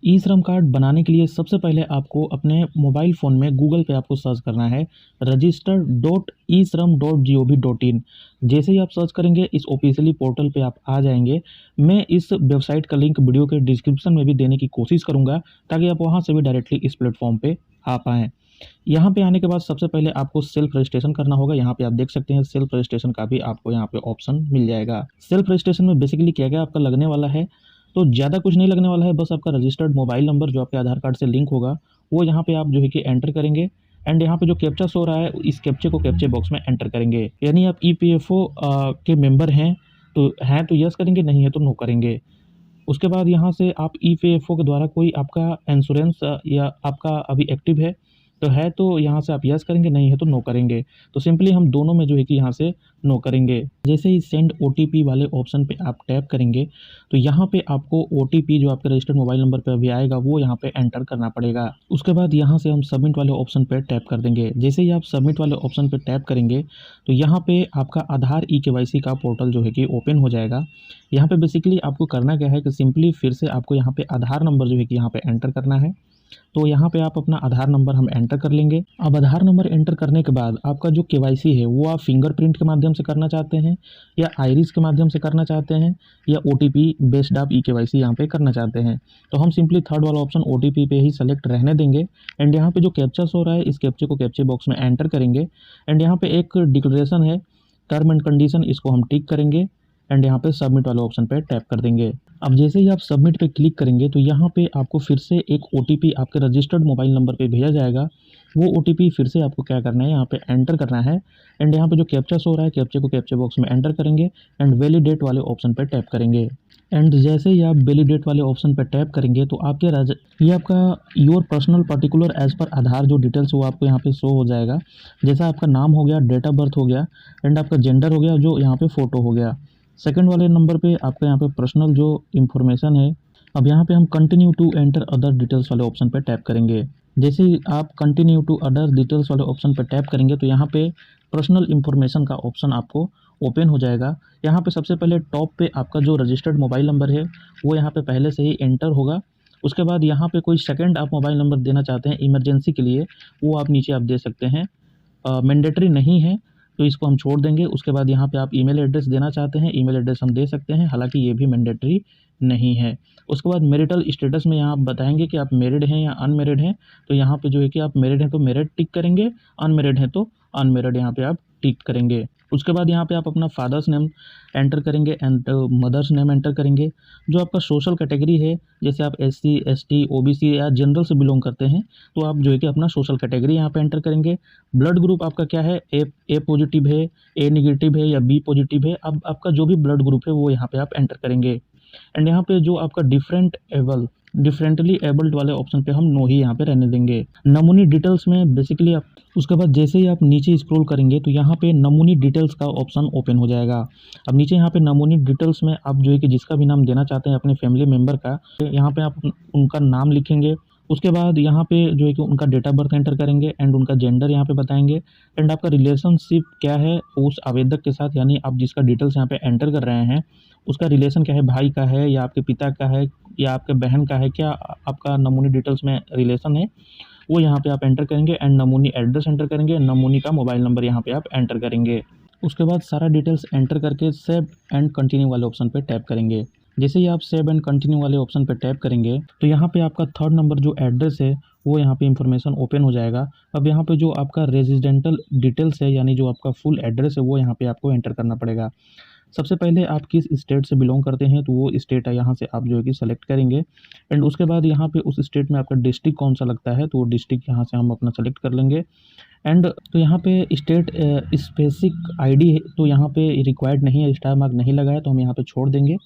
ई श्रम कार्ड बनाने के लिए सबसे पहले आपको अपने मोबाइल फ़ोन में गूगल पे आपको सर्च करना है register.eShram.gov.in। जैसे ही आप सर्च करेंगे इस ऑफिशियली पोर्टल पे आप आ जाएंगे। मैं इस वेबसाइट का लिंक वीडियो के डिस्क्रिप्शन में भी देने की कोशिश करूंगा ताकि आप वहां से भी डायरेक्टली इस प्लेटफॉर्म पे आ पाएँ। यहाँ पे आने के बाद सबसे पहले आपको सेल्फ रजिस्ट्रेशन करना होगा। यहाँ पे आप देख सकते हैं सेल्फ रजिस्ट्रेशन का भी आपको यहाँ पे ऑप्शन मिल जाएगा। सेल्फ रजिस्ट्रेशन में बेसिकली क्या आपका लगने वाला है, तो ज़्यादा कुछ नहीं लगने वाला है, बस आपका रजिस्टर्ड मोबाइल नंबर जो आपके आधार कार्ड से लिंक होगा वो यहाँ पे आप जो है कि एंटर करेंगे। एंड यहाँ पे जो कैप्चा शो रहा है इस कैप्चे को कैप्चे बॉक्स में एंटर करेंगे। यानी आप ईपीएफओ के मेंबर हैं तो यस करेंगे, नहीं है तो नो करेंगे। उसके बाद यहाँ से आप ईपीएफओ के द्वारा कोई आपका इंश्योरेंस या आपका अभी एक्टिव है तो यहाँ से आप यस करेंगे, नहीं है तो नो करेंगे। तो सिंपली हम दोनों में जो है कि यहाँ से नो करेंगे। जैसे ही सेंड ओटीपी वाले ऑप्शन पे आप टैप करेंगे तो यहाँ पे आपको ओटीपी जो आपके रजिस्टर्ड मोबाइल नंबर पे अभी आएगा वो यहाँ पे एंटर करना पड़ेगा। उसके बाद यहाँ से हम सबमिट वाले ऑप्शन पे टैप कर देंगे। जैसे ही आप सबमिट वाले ऑप्शन पे टैप करेंगे तो यहाँ पे आपका आधार ई-केवाईसी का पोर्टल जो है कि ओपन हो जाएगा। यहाँ पे बेसिकली आपको करना क्या है कि सिंपली फिर से आपको यहाँ पे आधार नंबर जो है कि यहाँ पे एंटर करना है। तो यहाँ पे आप अपना आधार नंबर हम एंटर कर लेंगे। अब आधार नंबर एंटर करने के बाद आपका जो केवाईसी है वो आप फिंगरप्रिंट के माध्यम से करना चाहते हैं या आइरिस के माध्यम से करना चाहते हैं या ओटीपी बेस्ड आप ई-केवाईसी यहाँ पे करना चाहते हैं। तो हम सिंपली थर्ड वाला ऑप्शन ओटीपी पे ही सेलेक्ट रहने देंगे। एंड यहाँ पे जो कैप्चा हो रहा है इस कैप्चे को कैप्चे बॉक्स में एंटर करेंगे। एंड यहाँ पे एक डिक्लेरेशन है टर्म एंड कंडीशन, इसको हम टिक करेंगे। एंड यहाँ पे सबमिट वाले ऑप्शन पे टैप कर देंगे। अब जैसे ही आप सबमिट पे क्लिक करेंगे तो यहाँ पे आपको फिर से एक ओटीपी आपके रजिस्टर्ड मोबाइल नंबर पे भेजा जाएगा। वो ओटीपी फिर से आपको क्या करना है, यहाँ पे एंटर करना है। एंड यहाँ पे जो कैप्चा शो रहा है कैप्चे को कैप्चे बॉक्स में एंटर करेंगे एंड वैलिडेट वाले ऑप्शन पे टैप करेंगे। एंड जैसे ही आप वैलिडेट वाले ऑप्शन पे टैप करेंगे तो ये आपका your personal particular as per आधार जो डिटेल्स वो आपको यहाँ पे शो हो जाएगा। जैसा आपका नाम हो गया, डेट ऑफ बर्थ हो गया एंड आपका जेंडर हो गया, जो यहाँ पे फ़ोटो हो गया। सेकंड वाले नंबर पे आपका यहाँ पे पर्सनल जो इन्फॉर्मेशन है। अब यहाँ पे हम continue to enter other details वाले ऑप्शन पे टैप करेंगे। जैसे ही आप कंटिन्यू टू अदर डिटेल्स वाले ऑप्शन पे टैप करेंगे तो यहाँ पे पर्सनल इन्फॉर्मेशन का ऑप्शन आपको ओपन हो जाएगा। यहाँ पे सबसे पहले टॉप पे आपका जो रजिस्टर्ड मोबाइल नंबर है वो यहाँ पे पहले से ही एंटर होगा। उसके बाद यहाँ पे कोई सेकेंड आप मोबाइल नंबर देना चाहते हैं इमरजेंसी के लिए, वो आप नीचे आप दे सकते हैं। मैंडेटरी नहीं है तो इसको हम छोड़ देंगे। उसके बाद यहाँ पे आप ईमेल एड्रेस देना चाहते हैं, ईमेल एड्रेस हम दे सकते हैं, हालांकि ये भी मैंडेटरी नहीं है। उसके बाद मैरिटल स्टेटस में यहाँ आप बताएंगे कि आप मैरिड हैं या अनमैरिड हैं। तो यहाँ पे जो है कि आप मैरिड हैं तो मैरिड टिक करेंगे, अनमैरिड हैं तो अनमैरिड यहाँ पे आप टिक करेंगे। उसके बाद यहाँ पे आप अपना फादर्स नेम एंटर करेंगे एंड मदर्स नेम एंटर करेंगे। जो आपका सोशल कैटेगरी है, जैसे आप एससी, एसटी, ओबीसी या जनरल से बिलोंग करते हैं तो आप जो है कि अपना सोशल कैटेगरी यहाँ पे एंटर करेंगे। ब्लड ग्रुप आपका क्या है, ए पॉजिटिव है, ए निगेटिव है या बी पॉजिटिव है। अब आपका जो भी ब्लड ग्रुप है वो यहाँ पे आप एंटर करेंगे। एंड यहाँ पे जो आपका डिफरेंटली एबल्ड वाले ऑप्शन पे हम नो ही यहाँ पे रहने देंगे। नमूनी डिटेल्स में बेसिकली आप उसके बाद जैसे ही आप नीचे स्क्रॉल करेंगे तो यहाँ पे नमूनी डिटेल्स का ऑप्शन ओपन हो जाएगा। अब नीचे यहाँ पे नमूनी डिटेल्स में आप जो है कि जिसका भी नाम देना चाहते हैं अपने फैमिली मेम्बर का, यहाँ पे आप उनका नाम लिखेंगे। उसके बाद यहाँ पे जो है कि उनका डेट ऑफ बर्थ एंटर करेंगे एंड उनका जेंडर यहाँ पे बताएंगे। एंड आपका रिलेशनशिप क्या है उस आवेदक के साथ, यानी आप जिसका डिटेल्स यहाँ पे एंटर कर रहे हैं उसका रिलेशन क्या है, भाई का है या आपके पिता का है या आपके बहन का है, क्या आपका नमूनी डिटेल्स में रिलेशन है वो यहाँ पे आप एंटर करेंगे। एंड नमूनी एड्रेस एंटर करेंगे, नमूनी का मोबाइल नंबर यहाँ पे आप एंटर करेंगे। उसके बाद सारा डिटेल्स एंटर करके सेव एंड कंटिन्यू वाले ऑप्शन पे टैप करेंगे। जैसे ही आप सेव एंड कंटिन्यू वाले ऑप्शन पे टैप करेंगे तो यहाँ पे आपका थर्ड नंबर जो एड्रेस है वो यहाँ पे इंफॉर्मेशन ओपन हो जाएगा। अब यहाँ पे जो आपका रेजिडेंटल डिटेल्स है यानी जो आपका फुल एड्रेस है वो यहाँ पे आपको एंटर करना पड़ेगा। सबसे पहले आप किस स्टेट से बिलोंग करते हैं तो वो स्टेट है यहाँ से आप जो है कि सेलेक्ट करेंगे। एंड उसके बाद यहाँ पे उस स्टेट में आपका डिस्ट्रिक्ट कौन सा लगता है तो वो डिस्ट्रिक्ट यहाँ से हम अपना सेलेक्ट कर लेंगे। एंड तो यहाँ पे स्टेट स्पेसिफिक आईडी है तो यहाँ पे रिक्वायर्ड नहीं है, स्टार मार्क नहीं लगा है तो हम यहाँ पे छोड़ देंगे,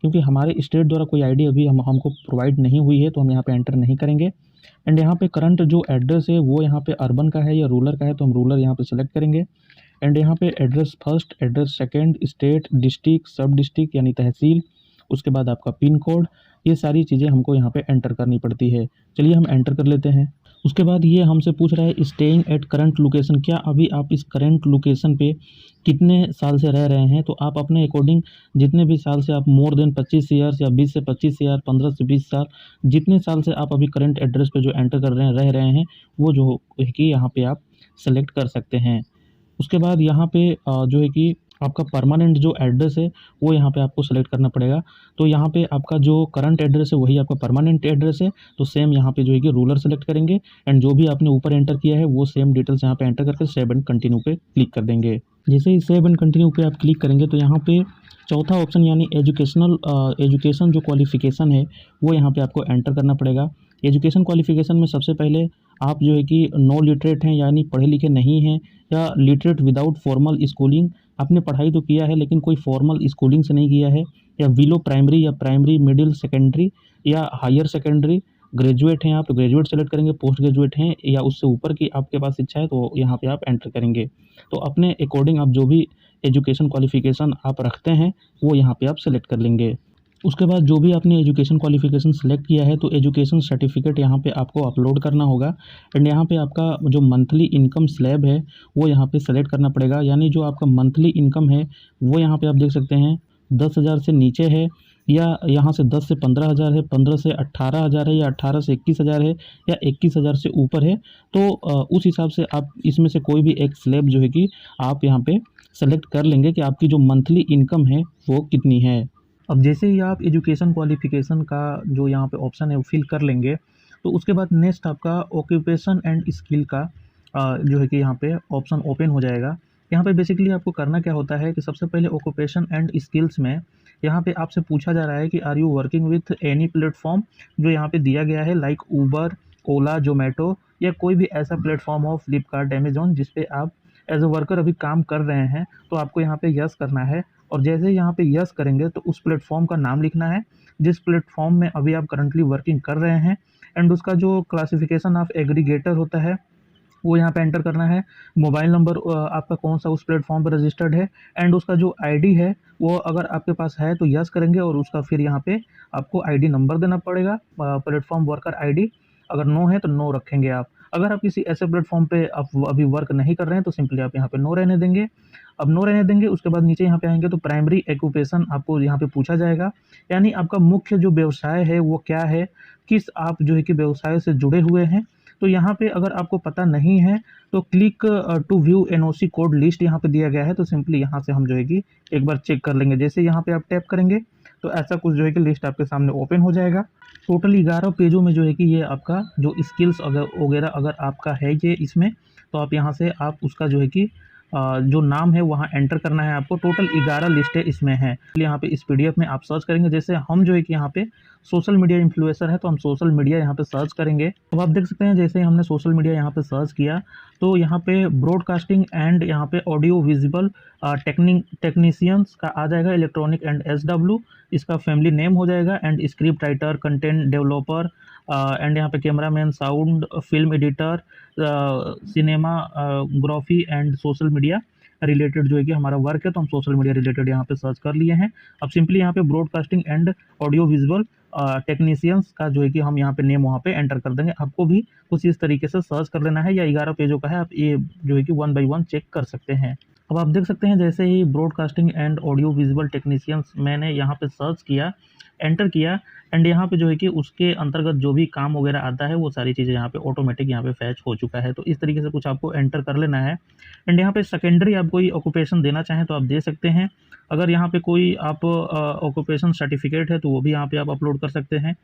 क्योंकि हमारे स्टेट द्वारा कोई आईडी अभी हमको प्रोवाइड नहीं हुई है तो हम यहाँ पे एंटर नहीं करेंगे। एंड यहाँ पे करंट जो एड्रेस है वो यहाँ पे अर्बन का है या रूरल का है तो हम रूरल यहाँ पे सेलेक्ट करेंगे। एंड यहाँ पे address first, address second, state, district, सब डिस्ट्रिक्ट यानी तहसील, उसके बाद आपका पिन कोड, ये सारी चीज़ें हमको यहाँ पे एंटर करनी पड़ती है। चलिए हम एंटर कर लेते हैं। उसके बाद ये हमसे पूछ रहा है स्टेइंग एट करंट लोकेशन, क्या अभी आप इस करंट लोकेशन पे कितने साल से रह रहे हैं। तो आप अपने अकॉर्डिंग जितने भी साल से आप मोर देन 25 ईयर्स या 20 से 25 ईयर, 15 से 20 साल, जितने साल से आप अभी करंट एड्रेस पे जो एंटर कर रहे हैं, रह रहे हैं, वो जो है कि यहाँ पे आप सेलेक्ट कर सकते हैं। उसके बाद यहाँ पे जो है कि आपका परमानेंट जो एड्रेस है वो यहाँ पे आपको सेलेक्ट करना पड़ेगा। तो यहाँ पे आपका जो करंट एड्रेस है वही आपका परमानेंट एड्रेस है, तो सेम यहाँ पे जो है कि रूरल सेलेक्ट करेंगे एंड जो भी आपने ऊपर एंटर किया है वो सेम डिटेल्स यहाँ पे एंटर करके सेव एंड कंटिन्यू पे क्लिक कर देंगे। जैसे ही सेव एंड कंटिन्यू पे आप क्लिक करेंगे तो यहाँ पे चौथा ऑप्शन यानी एजुकेशन जो क्वालिफिकेशन है वो यहाँ पे आपको एंटर करना पड़ेगा। एजुकेशन क्वालिफिकेशन में सबसे पहले आप जो है कि नो लिटरेट हैं यानी पढ़े लिखे नहीं हैं, या लिटरेट विदाउट फॉर्मल स्कूलिंग, आपने पढ़ाई तो किया है लेकिन कोई फॉर्मल स्कूलिंग से नहीं किया है, या बिलो प्राइमरी या प्राइमरी मिडिल सेकेंडरी या हायर सेकेंडरी, ग्रेजुएट हैं आप तो ग्रेजुएट सेलेक्ट करेंगे, पोस्ट ग्रेजुएट हैं या उससे ऊपर की आपके पास इच्छा है तो यहाँ पे आप एंटर करेंगे। तो अपने अकॉर्डिंग आप जो भी एजुकेशन क्वालिफिकेशन आप रखते हैं वो यहाँ पे आप सेलेक्ट कर लेंगे। उसके बाद जो भी आपने एजुकेशन क्वालिफिकेशन सेलेक्ट किया है तो एजुकेशन सर्टिफिकेट यहाँ पे आपको अपलोड करना होगा एंड यहाँ पे आपका जो मंथली इनकम स्लैब है वो यहाँ पे सेलेक्ट करना पड़ेगा। यानी जो आपका मंथली इनकम है वो यहाँ पे आप देख सकते हैं 10,000 से नीचे है, या यहाँ से 10 से 15,000 है, 15 से 18,000 है, या 18 से 21,000 है, या 21,000 से ऊपर है। तो उस हिसाब से आप इसमें से कोई भी एक स्लैब जो है कि आप यहाँ पे सेलेक्ट कर लेंगे कि आपकी जो मंथली इनकम है वो कितनी है। अब जैसे ही आप एजुकेशन क्वालिफिकेशन का जो यहाँ पे ऑप्शन है वो फिल कर लेंगे तो उसके बाद नेक्स्ट आपका ऑक्यूपेशन एंड स्किल का जो है कि यहाँ पे ऑप्शन ओपन हो जाएगा। यहाँ पे बेसिकली आपको करना क्या होता है कि सबसे पहले ऑक्यूपेशन एंड स्किल्स में यहाँ पे आपसे पूछा जा रहा है कि are you working with any platform, जो यहाँ पे दिया गया है लाइक ऊबर, ओला, जोमेटो, या कोई भी ऐसा प्लेटफॉर्म हो फ्लिपकार्ट, अमेजोन, जिस पे आप एज अ वर्कर अभी काम कर रहे हैं। तो आपको यहाँ पे यस करना है और जैसे ही यहाँ पे यस करेंगे तो उस प्लेटफॉर्म का नाम लिखना है जिस प्लेटफॉर्म में अभी आप करंटली वर्किंग कर रहे हैं एंड उसका जो क्लासिफिकेशन ऑफ एग्रीगेटर होता है वो यहाँ पे एंटर करना है। मोबाइल नंबर आपका कौन सा उस प्लेटफॉर्म पर रजिस्टर्ड है एंड उसका जो आईडी है वो अगर आपके पास है तो यस करेंगे और उसका फिर यहाँ पे आपको आईडी नंबर देना पड़ेगा, प्लेटफॉर्म वर्कर आईडी। अगर नो है तो नो रखेंगे आप। अगर आप किसी ऐसे प्लेटफॉर्म पे आप अभी वर्क नहीं कर रहे हैं तो सिंपली आप यहाँ पे नो रहने देंगे। अब नो रहने देंगे उसके बाद नीचे यहाँ पे आएंगे तो प्राइमरी एक्यूपेशन आपको यहाँ पे पूछा जाएगा, यानी आपका मुख्य जो व्यवसाय है वो क्या है, किस आप जो है कि व्यवसाय से जुड़े हुए हैं। तो यहाँ पे अगर आपको पता नहीं है तो click to view NOC code list यहाँ पे दिया गया है, तो सिंपली यहाँ से हम जो है कि एक बार चेक कर लेंगे। जैसे यहाँ पे आप टैप करेंगे तो ऐसा कुछ जो है कि लिस्ट आपके सामने ओपन हो जाएगा। टोटल 11 पेजों में जो है कि ये आपका जो स्किल्स वगैरह अगर आपका है ये इसमें, तो आप यहाँ से आप उसका जो है कि जो नाम है वहाँ एंटर करना है आपको। टोटल 11 लिस्टें इसमें हैं। यहाँ पे इस पीडीएफ में आप सर्च करेंगे, जैसे हम जो है कि यहाँ पे सोशल मीडिया इन्फ्लुएंसर है तो हम सोशल मीडिया यहाँ पे सर्च करेंगे। अब आप देख सकते हैं जैसे हमने सोशल मीडिया यहाँ पे सर्च किया तो यहाँ पे ब्रॉडकास्टिंग एंड यहाँ पे ऑडियो विजुअल टेक्नीशियंस का आ जाएगा, इलेक्ट्रॉनिक एंड SW, इसका फैमिली नेम हो जाएगा and script writer, content developer and यहाँ पे cameraman, sound, film editor, cinematography and social media related जो है कि हमारा वर्क है, तो हम सोशल मीडिया रिलेटेड यहाँ पे सर्च कर लिए हैं। अब सिंपली यहाँ पे broadcasting and audio visual technicians का जो है कि हम यहाँ पे नेम वहाँ पे एंटर कर देंगे। आपको भी कुछ इस तरीके से सर्च कर लेना है, या 11 पेजों का है, आप ये जो है कि 1 बाय 1 चेक कर सकते हैं। अब आप देख सकते हैं जैसे ही broadcasting and audio visual technicians मैंने यहाँ पे सर्च किया, एंटर किया एंड यहाँ पे जो है कि उसके अंतर्गत जो भी काम वगैरह आता है वो सारी चीज़ें यहाँ पे ऑटोमेटिक यहाँ पे फैच हो चुका है। तो इस तरीके से कुछ आपको एंटर कर लेना है एंड यहाँ पे सेकेंडरी आप कोई ऑक्यूपेशन देना चाहें तो आप दे सकते हैं। अगर यहाँ पे कोई आप ऑक्यूपेशन सर्टिफिकेट है तो वो भी यहाँ पे आप अपलोड कर सकते हैं।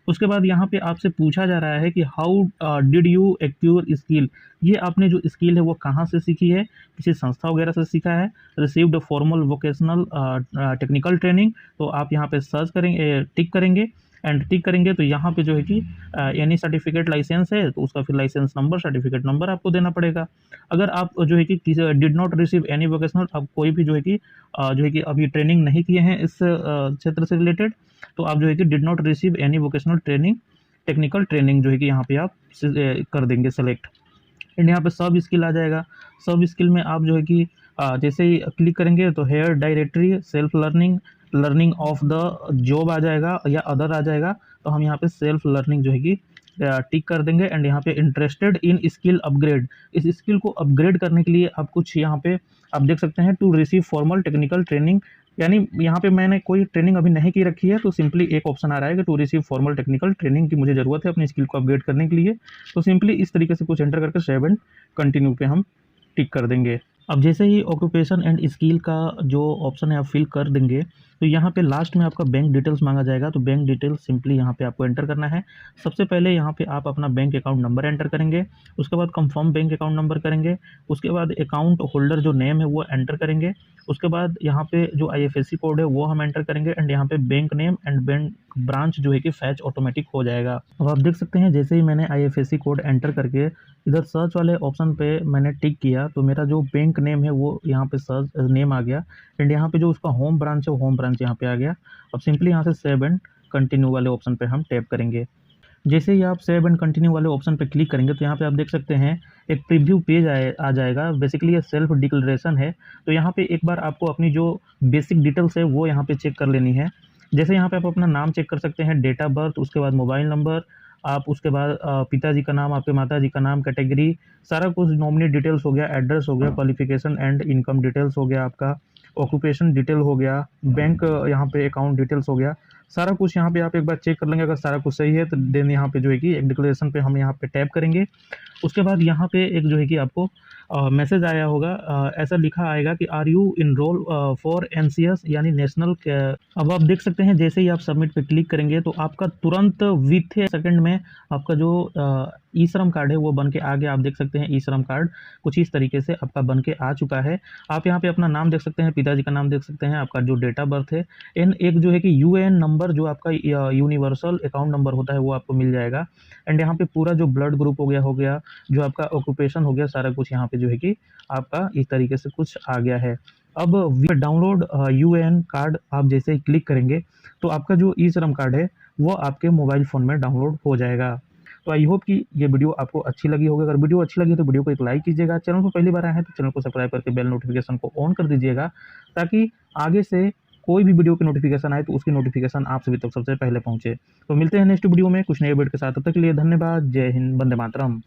उसके बाद यहाँ पे आपसे पूछा जा रहा है कि how did you acquire skill, ये आपने जो स्किल है वो कहाँ से सीखी है, किसी संस्था वगैरह से सीखा है, received formal vocational technical training, तो आप यहाँ पे सर्च करेंगे, टिक करेंगे एंड टिक करेंगे तो यहाँ पे जो है कि एनी सर्टिफिकेट लाइसेंस है तो उसका फिर लाइसेंस नंबर, सर्टिफिकेट नंबर आपको देना पड़ेगा। अगर आप जो है कि did not receive any vocational, आप कोई भी जो है कि अभी ट्रेनिंग नहीं किए हैं इस क्षेत्र से रिलेटेड, तो आप जो है कि did not receive any vocational training, technical training जो है कि यहाँ पे आप कर देंगे सेलेक्ट एंड यहाँ पे सब स्किल आ जाएगा। सब स्किल में आप जो है कि जैसे ही क्लिक करेंगे तो हेयर directory, self learning, learning of the job आ जाएगा या अदर आ जाएगा, तो हम यहाँ पे सेल्फ लर्निंग जो है कि टिक कर देंगे एंड यहाँ पे इंटरेस्टेड इन स्किल अपग्रेड, इस स्किल को अपग्रेड करने के लिए आप कुछ यहाँ पे आप देख सकते हैं to receive formal technical training, यानी यहाँ पे मैंने कोई ट्रेनिंग अभी नहीं की रखी है, तो सिंपली एक ऑप्शन आ रहा है कि to receive formal technical training की मुझे ज़रूरत है अपनी स्किल को अपग्रेड करने के लिए। तो सिंपली इस तरीके से कुछ एंटर करके सेव एंड कंटिन्यू पे हम टिक कर देंगे। अब जैसे ही ऑक्यूपेशन एंड स्किल का जो ऑप्शन है आप फिल कर देंगे, तो यहाँ पे लास्ट में आपका बैंक डिटेल्स मांगा जाएगा, तो बैंक डिटेल्स सिंपली यहाँ पे आपको एंटर करना है। सबसे पहले यहाँ पे आप अपना बैंक अकाउंट नंबर एंटर करेंगे, उसके बाद कंफर्म बैंक अकाउंट नंबर करेंगे, उसके बाद अकाउंट होल्डर जो नेम है वो एंटर करेंगे, उसके बाद यहाँ पे जो IFSC कोड है वो हम एंटर करेंगे एंड यहाँ पे bank name and bank branch जो है कि फैच ऑटोमेटिक हो जाएगा। अब आप देख सकते हैं जैसे ही मैंने IFSC कोड एंटर करके इधर सर्च वाले ऑप्शन पे मैंने टिक किया, तो मेरा जो बैंक नेम है वो यहाँ पे सर्च नेम आ गया एंड यहाँ पे जो उसका होम ब्रांच है वो होम ब्रांच यहाँ पे आ गया। अब सिंपली यहाँ से सेव एंड कंटिन्यू वाले ऑप्शन पे हम टैप करेंगे। जैसे ही आप सेव एंड कंटिन्यू वाले ऑप्शन पे क्लिक करेंगे, तो यहाँ पे आप देख सकते हैं एक प्रीव्यू पेज आ जाएगा। बेसिकली ये सेल्फ डिक्लेरेशन है, तो यहाँ पे एक बार आपको अपनी जो बेसिक डिटेल्स है वो यहाँ पे चेक कर लेनी है। जैसे यहाँ पे आप अपना नाम चेक कर सकते हैं, डेट ऑफ बर्थ, उसके बाद मोबाइल नंबर, आप उसके बाद पिताजी का नाम, आपके माताजी का नाम, कैटेगरी, सारा कुछ नॉमिनी डिटेल्स हो गया, एड्रेस हो गया, क्वालिफिकेशन एंड इनकम डिटेल्स हो गया, आपका ऑक्यूपेशन डिटेल हो गया, बैंक यहाँ पे अकाउंट डिटेल्स हो गया, सारा कुछ यहाँ पे आप एक बार चेक कर लेंगे। अगर सारा कुछ सही है तो देन यहाँ पे जो है कि एक डिक्लेरेशन पे हम यहाँ पे टैप करेंगे। उसके बाद यहाँ पे एक जो है कि आपको मैसेज आया होगा, ऐसा लिखा आएगा कि are you enrol for NCS यानी नेशनल। अब आप देख सकते हैं जैसे ही आप सबमिट पे क्लिक करेंगे तो आपका तुरंत विथ सेकंड में आपका जो ई श्रम कार्ड है वो बन के आ गया। आप देख सकते हैं ई श्रम कार्ड कुछ इस तरीके से आपका बन के आ चुका है। आप यहाँ पे अपना नाम देख सकते हैं, पिताजी का नाम देख सकते हैं, आपका जो डेट ऑफ बर्थ है, एंड एक जो है कि UN नंबर जो आपका यूनिवर्सल अकाउंट नंबर होता है वो आपको मिल जाएगा। एंड यहाँ पे पूरा जो ब्लड ग्रुप हो गया, जो आपका ऑक्यूपेशन हो गया, सारा कुछ यहाँ पे जो है कि आपका इस तरीके से कुछ आ गया है। अब डाउनलोड UN कार्ड आप जैसे ही क्लिक करेंगे तो आपका जो ई श्रम कार्ड है वो आपके मोबाइल फ़ोन में डाउनलोड हो जाएगा। तो आई होप कि ये वीडियो आपको अच्छी लगी होगी। अगर वीडियो अच्छी लगी तो वीडियो को एक लाइक कीजिएगा, चैनल पर पहली बार आए हैं तो चैनल को सब्सक्राइब करके बेल नोटिफिकेशन को ऑन कर दीजिएगा, ताकि आगे से कोई भी वीडियो की नोटिफिकेशन आए तो उसकी नोटिफिकेशन आप सभी तक सबसे पहले पहुंचे। तो मिलते हैं नेक्स्ट वीडियो में कुछ नए अपडेट के साथ, तब तक के लिए धन्यवाद। जय हिंद, वंदे मातरम।